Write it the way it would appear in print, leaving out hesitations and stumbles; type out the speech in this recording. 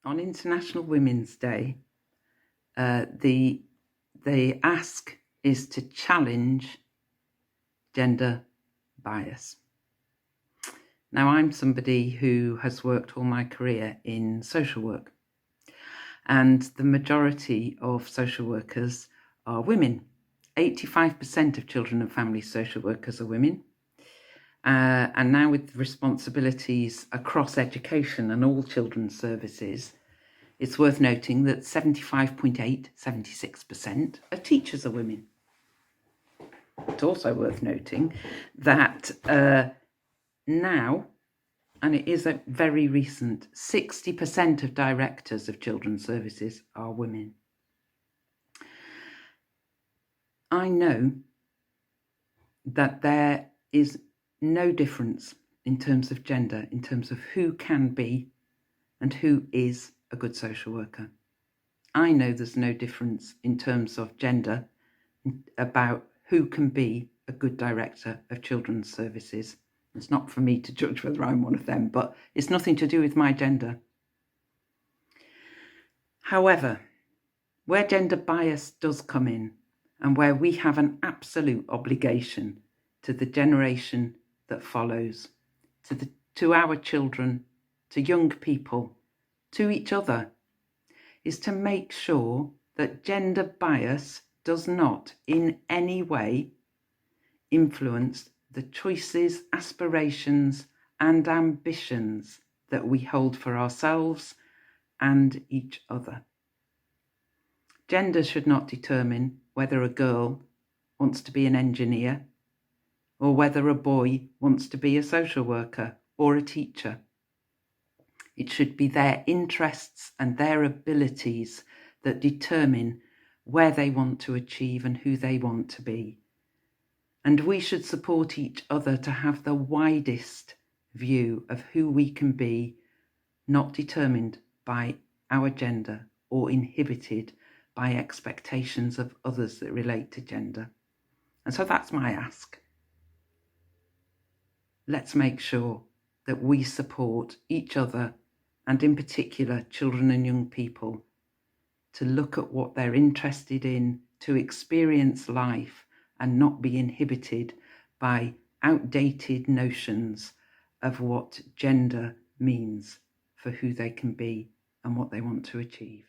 on International Women's Day, the ask is to challenge gender bias. Now, I'm somebody who has worked all my career in social work, and the majority of social workers are women. 85% of children and family social workers are women. And now with responsibilities across education and all children's services, it's worth noting that 76% of teachers are women. It's also worth noting that now, and it is a very recent, 60% of directors of children's services are women. I know that there is no difference in terms of gender, in terms of who can be and who is a good social worker. I know there's no difference in terms of gender about who can be a good director of children's services. It's not for me to judge whether I'm one of them, but it's nothing to do with my gender. However, where gender bias does come in, and where we have an absolute obligation to the generation that follows, to our children, to young people, to each other, is to make sure that gender bias does not in any way influence the choices, aspirations, and ambitions that we hold for ourselves and each other. Gender should not determine whether a girl wants to be an engineer or whether a boy wants to be a social worker or a teacher. It should be their interests and their abilities that determine where they want to achieve and who they want to be. And we should support each other to have the widest view of who we can be, not determined by our gender or inhibited by expectations of others that relate to gender. And so that's my ask. Let's make sure that we support each other, and in particular children and young people, to look at what they're interested in, to experience life and not be inhibited by outdated notions of what gender means for who they can be and what they want to achieve.